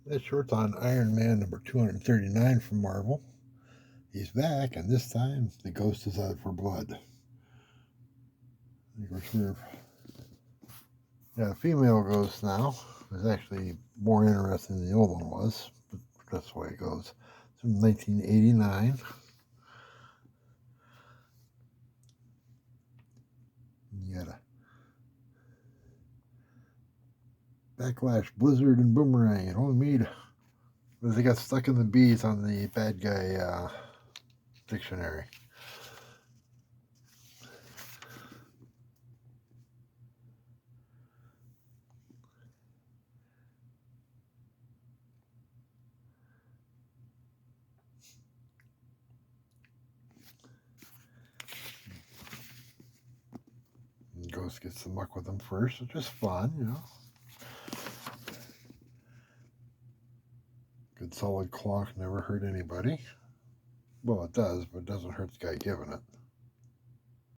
This short's on Iron Man number 239 from Marvel. He's back, and this time the ghost is out for blood. The female ghost now is actually more interesting than the old one was, but that's the way it goes. It's from 1989. You got a Backlash, Blizzard, and Boomerang. It only made they got stuck in the bees on the bad guy dictionary. And Ghost gets to muck with them first, which is fun, you know. Good solid clock never hurt anybody. Well, it does, but it doesn't hurt the guy giving it.